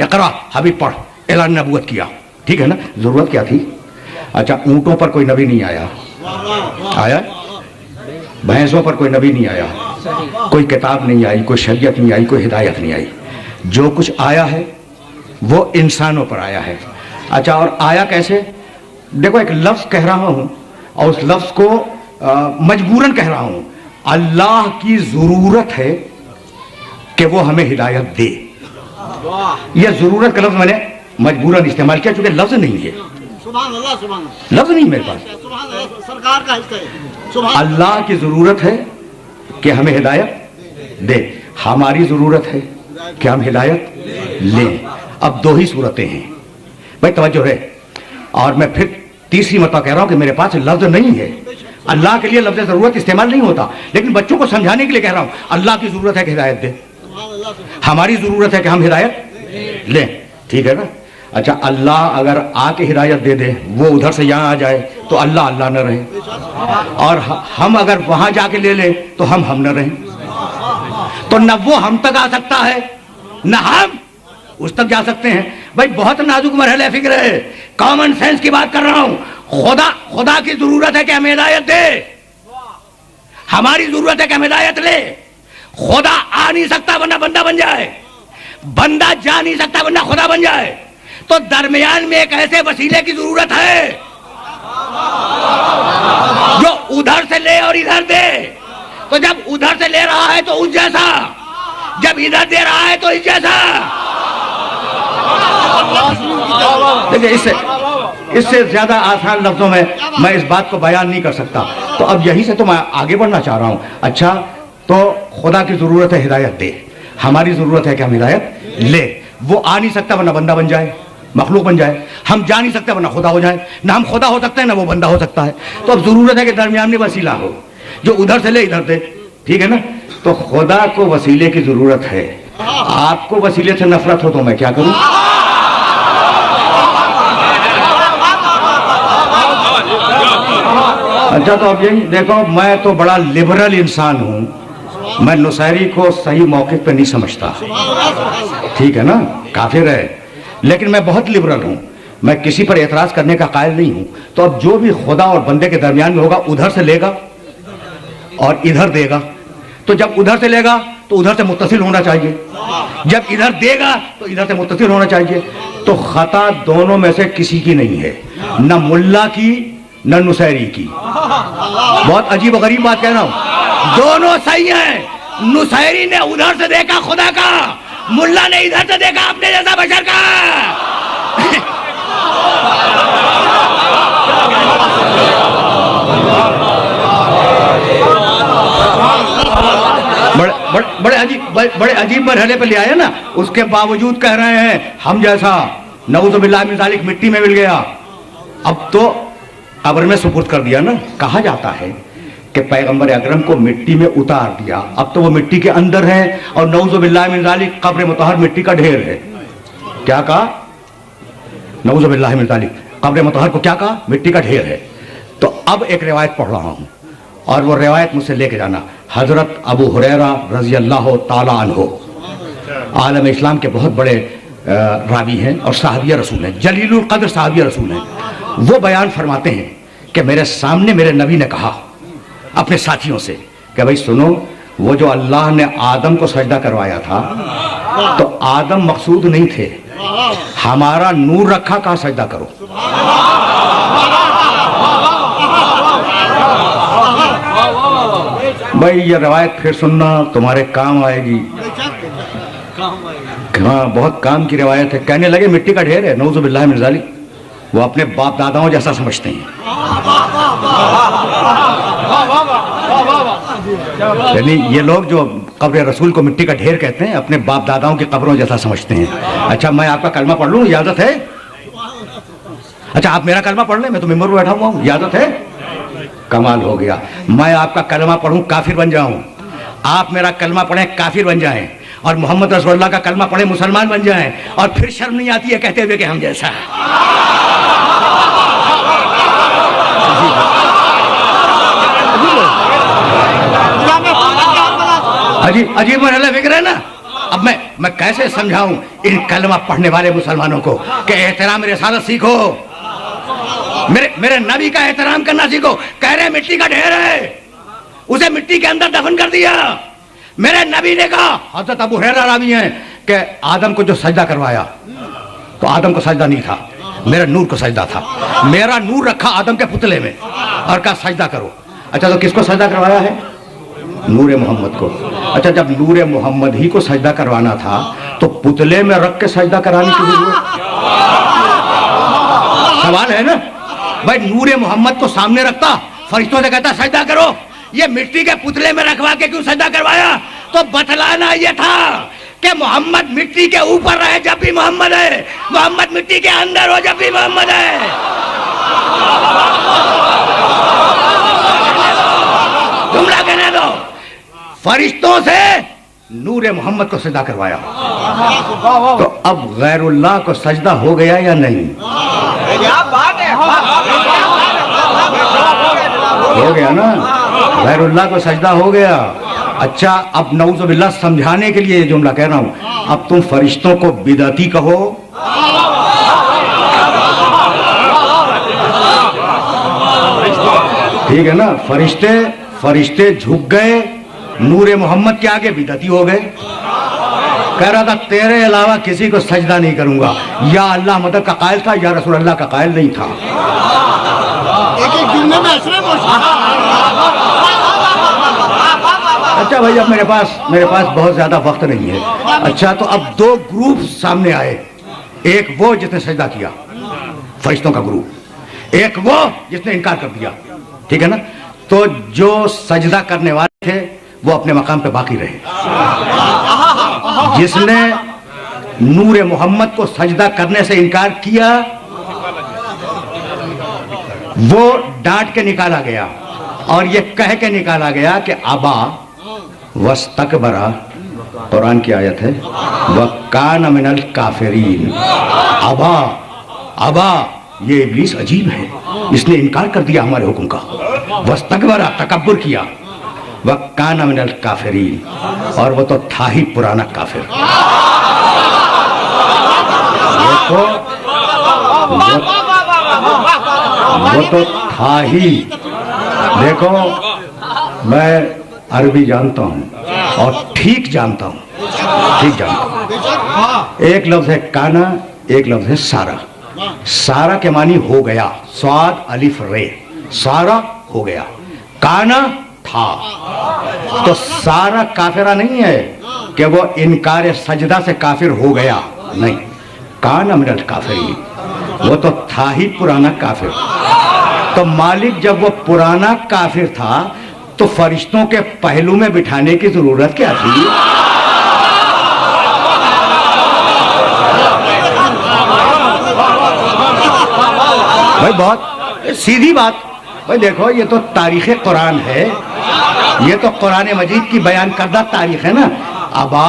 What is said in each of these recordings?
اقرا حبیب پڑھ، اعلان نبوت کیا، ٹھیک ہے نا؟ ضرورت کیا تھی؟ اچھا اونٹوں پر کوئی نبی نہیں آیا، آیا؟ بھینسوں پر کوئی نبی نہیں آیا، کوئی کتاب نہیں آئی، کوئی شریعت نہیں آئی، کوئی ہدایت نہیں آئی، جو کچھ آیا ہے وہ انسانوں پر آیا ہے۔ اچھا اور آیا کیسے؟ دیکھو ایک لفظ کہہ رہا ہوں اور اس لفظ کو مجبوراً کہہ رہا ہوں، اللہ کی ضرورت ہے کہ وہ ہمیں ہدایت دے۔ یہ ضرورت کا لفظ میں نے مجبوراً استعمال کیا چونکہ لفظ نہیں ہے، سبحان اللہ سبحان اللہ، لفظ نہیں میرے پاس۔ سبحان اللہ، سرکار کا حصہ ہے، سبحان اللہ کی ضرورت ہے کہ ہمیں ہدایت دے، ہماری ضرورت ہے کہ ہم ہدایت لیں۔ اب دو ہی صورتیں ہیں بھائی، توجہ ہے۔ اور میں پھر تیسری مرتبہ کہہ رہا ہوں کہ میرے پاس لفظ نہیں ہے، اللہ کے لیے لفظ ضرورت استعمال نہیں ہوتا، لیکن بچوں کو سمجھانے کے لیے کہہ رہا ہوں اللہ کی ضرورت ہے کہ ہدایت دے، ہماری ضرورت ہے کہ ہم ہدایت لیں، ٹھیک ہے نا؟ اچھا اللہ اگر آ کے ہدایت دے دے، وہ ادھر سے یہاں آ جائے تو اللہ اللہ نہ رہے، اور ہم اگر وہاں جا کے لے لیں تو ہم نہ رہیں، تو نہ وہ ہم تک آ سکتا ہے نہ ہم اس تک جا سکتے ہیں۔ بھائی بہت نازک مرحلہ فکر ہے، کامن سینس کی بات کر رہا ہوں۔ خدا کی ضرورت ہے کہ ہمیں ہدایت دے، ہماری ضرورت ہے کہ ہم ہدایت لے۔ خدا آ نہیں سکتا ورنہ بندہ بن جائے، بندہ جا نہیں سکتا ورنہ خدا بن جائے، تو درمیان میں ایک ایسے وسیلے کی ضرورت ہے جو ادھر سے لے اور ادھر دے۔ تو جب ادھر سے لے رہا ہے تو اس جیسا، جب ادھر دے رہا ہے تو اس جیسا۔ دیکھیں اس سے زیادہ آسان لفظوں میں میں اس بات کو بیان نہیں کر سکتا، تو اب یہی سے تو میں آگے بڑھنا چاہ رہا ہوں۔ اچھا تو خدا کی ضرورت ہے ہدایت دے، ہماری ضرورت ہے کہ ہم ہدایت لے۔ وہ آ نہیں سکتا ورنہ بندہ بن جائے، مخلوق بن جائے، ہم جا نہیں سکتے ورنہ خدا ہو جائے، نہ ہم خدا ہو سکتے ہیں نہ وہ بندہ ہو سکتا ہے۔ تو اب ضرورت ہے کہ درمیان میں وسیلہ ہو جو ادھر سے لے ادھر دے، ٹھیک ہے نا؟ تو خدا کو وسیلے کی ضرورت ہے، آپ کو وسیلے سے نفرت ہو تو میں کیا کروں؟ اچھا تو اب یہی دیکھو، میں تو بڑا لبرل انسان ہوں، میں نصیری کو صحیح موقف پہ نہیں سمجھتا، ٹھیک ہے نا؟ کافر ہے، لیکن میں بہت لبرل ہوں، میں کسی پر اعتراض کرنے کا قائل نہیں ہوں۔ تو اب جو بھی خدا اور بندے کے درمیان میں ہوگا ادھر سے لے گا اور ادھر دے گا، تو جب ادھر سے لے گا تو ادھر سے متصل ہونا چاہیے، جب ادھر دے گا تو ادھر سے متصل ہونا چاہیے۔ تو خطا دونوں میں سے کسی کی نہیں ہے، نہ ملا کی نہ نصیری کی۔ بہت عجیب و غریب بات کہہ رہا ہوں، دونوں صحیح ہیں۔ نصیری نے ادھر سے دیکھا خدا کا، ملا نے ادھر سے دیکھا اپنے جیسا بشر کا۔ بڑے عجیب مرحلے پہ لے آئے نا، اس کے باوجود کہہ رہے ہیں ہم جیسا، نعوذ باللہ من ذالک مٹی میں مل گیا۔ اب تو قبر میں سپرد کر دیا نا، کہا جاتا ہے کہ پیغمبر اکرم کو مٹی میں اتار دیا، اب تو وہ مٹی کے اندر ہے، اور نعوذ باللہ من ذالک قبر مطہر مٹی کا ڈھیر ہے۔ کیا کہا؟ نعوذ باللہ من ذالک قبر مطہر کو کیا کہا؟ مٹی کا ڈھیر ہے۔ تو اب ایک روایت پڑھ رہا ہوں اور وہ روایت مجھ سے لے کے جانا۔ حضرت ابو ہریرہ رضی اللہ تعالی عنہ عالم اسلام کے بہت بڑے راوی ہیں اور صحابی رسول ہیں، جلیل القدر صحابی رسول ہیں۔ وہ بیان فرماتے ہیں کہ میرے سامنے میرے نبی نے کہا اپنے ساتھیوں سے کہ بھائی سنو، وہ جو اللہ نے آدم کو سجدہ کروایا تھا تو آدم مقصود نہیں تھے، ہمارا نور رکھا، کہا سجدہ کرو۔ بھائی یہ روایت پھر سننا تمہارے کام آئے گی، ہاں بہت کام کی روایت ہے۔ کہنے لگے مٹی کا ڈھیر ہے، نعوذ باللہ من ذالک، وہ اپنے باپ داداؤں جیسا سمجھتے ہیں، یعنی یہ لوگ جو قبر رسول کو مٹی کا ڈھیر کہتے ہیں اپنے باپ داداؤں کی قبروں جیسا سمجھتے ہیں۔ اچھا میں آپ کا کلمہ پڑھ لوں، اجازت ہے؟ اچھا آپ میرا کلمہ پڑھ لیں، میں تو ممبر پہ بیٹھا ہوا ہوں، اجازت ہے؟ کمال ہو گیا، میں آپ کا کلمہ پڑھوں کافر بن جاؤں، آپ میرا کلمہ پڑھیں کافر بن جائیں، اور محمد رسول اللہ کا کلمہ پڑھیں مسلمان بن جائیں، اور پھر شرم نہیں آتی ہے کہتے ہوئے کہ ہم جیسا۔ عجیب مرحلہ فکر ہے نا، اب میں کیسے سمجھاؤں ان کلمہ پڑھنے والے مسلمانوں کو کہ احترام رسالت سیکھو، میرے نبی کا احترام کرنا سیکھو. کہہ رہے مٹی کا ڈھیر ہے، اسے مٹی کے اندر دفن کر دیا. میرے نبی نے کہا، حضرت ابو ہریرہ راوی ہیں، کہ آدم کو جو سجدہ کروایا تو آدم کو سجدہ نہیں تھا، میرا نور کو سجدہ تھا. میرا نور رکھا آدم کے پتلے میں اور کہا سجدہ کرو. اچھا تو کس کو سجدہ کروایا ہے؟ نور محمد کو. اچھا جب نور محمد ہی کو سجدہ کروانا تھا تو پتلے میں رکھ کے سجدہ کرانے کی ضرورت؟ سوال ہے نا بھائی. نور محمد کو سامنے رکھتا، فرشتوں سے کہتا سجدہ کرو، یہ مٹی کے پتلے میں رکھوا کے کیوں سجدہ کروایا؟ تو بتلانا یہ تھا کہ محمد مٹی کے اوپر رہے جب بھی محمد ہے، محمد مٹی کے اندر ہو جب بھی محمد ہے. جملہ کہنے دو. فرشتوں سے نور محمد کو سجدہ کروایا تو اب غیر اللہ کو سجدہ ہو گیا یا نہیں؟ ہو گیا نا، غیر اللہ کو سجدہ ہو گیا. اچھا اب نعوذ باللہ سمجھانے کے لیے یہ جملہ کہہ رہا ہوں. اب تم فرشتوں کو بدعتی کہو، ٹھیک ہے نا. فرشتے جھک گئے نور محمد کے آگے، بدعتی ہو گئے. کہہ رہا تھا تیرے علاوہ کسی کو سجدہ نہیں کروں گا. یا اللہ مدد کا قائل تھا، یا رسول اللہ کا قائل نہیں تھا. اچھا بھائی اب میرے پاس بہت زیادہ وقت نہیں ہے. اچھا تو اب دو گروپ سامنے آئے. ایک وہ جس نے سجدہ کیا، فرشتوں کا گروپ. ایک وہ جس نے انکار کر دیا. ٹھیک ہے نا. تو جو سجدہ کرنے والے تھے وہ اپنے مقام پہ باقی رہے. جس نے نور محمد کو سجدہ کرنے سے انکار کیا وہ ڈانٹ کے نکالا گیا اور یہ کہہ کے نکالا گیا کہ ابا واستکبرا، قرآن کی آیت ہے، وَكَانَ مِنَ الْكَافِرِينَ. ابا یہ ابلیس عجیب ہے، اس نے انکار کر دیا ہمارے حکم کا. واستکبرا، تکبر کیا. وَكَانَ مِنَ الْكَافِرِينَ، اور وہ تو تھا ہی پرانا کافر. وہ تو تھا ہی. دیکھو میں عربی جانتا ہوں اور ٹھیک جانتا ہوں. ایک لفظ ہے کانا، ایک لفظ ہے سارا. سارا کے معنی ہو گیا، صاد الف رے، سارا ہو گیا. کانا تھا. تو سارا کافرہ نہیں ہے کہ وہ انکار سجدہ سے کافر ہو گیا، نہیں. کانا من الکافرین، وہ تو تھا ہی پرانا کافر. تو مالک جب وہ پرانا کافر تھا تو فرشتوں کے پہلو میں بٹھانے کی ضرورت کیا تھی؟ بھائی بہت سیدھی بات. بھائی دیکھو یہ تو تاریخ قرآن ہے، یہ تو قرآن مجید کی بیان کردہ تاریخ ہے نا. ابا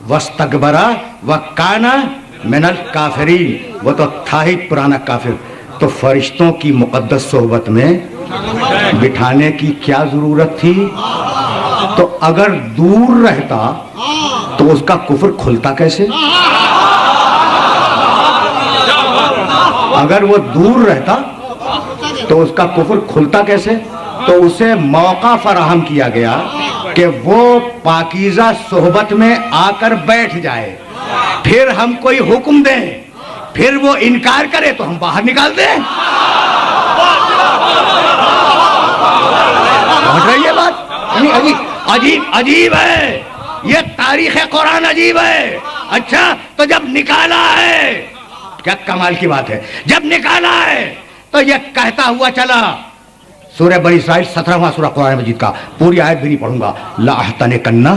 واستکبرا وکانا من الکافرین، وہ تو تھا ہی پرانا کافر. تو فرشتوں کی مقدس صحبت میں بٹھانے کی کیا ضرورت تھی؟ تو اگر دور رہتا تو اس کا کفر کھلتا کیسے؟ اگر وہ دور رہتا تو اس کا کفر کھلتا کیسے؟ تو اسے موقع فراہم کیا گیا کہ وہ پاکیزہ صحبت میں آ کر بیٹھ جائے، پھر ہم کوئی حکم دیں، پھر وہ انکار کرے تو ہم باہر نکال دیں. سمجھ رہی ہے بات؟ عجیب ہے یہ تاریخ قرآن، عجیب ہے. اچھا تو جب نکالا ہے، کیا کمال کی بات ہے، جب نکالا ہے تو یہ کہتا ہوا چلا. سورہ بنی اسرائیل 17واں سورہ قرآن مجید کا، پوری آیت بھی نہیں پڑھوں گا. لَأَحْتَنِكَنَّ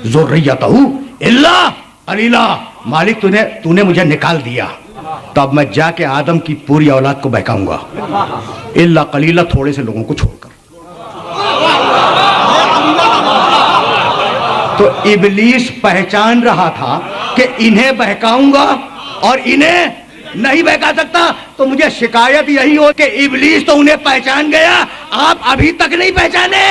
ذُرِّيَّتَهُ إِلَّا قَلِيلًا. مالک تو نے مجھے نکال دیا تو اب میں جا کے آدم کی پوری اولاد کو بہکاؤں گا، الا قلیلا، تھوڑے سے لوگوں کو چھوڑ کر. تو ابلیس پہچان رہا تھا کہ انہیں بہکاؤں گا اور انہیں نہیں بہکا سکتا. تو مجھے شکایت یہی ہو کہ ابلیس تو انہیں پہچان گیا، آپ ابھی تک نہیں پہچانے.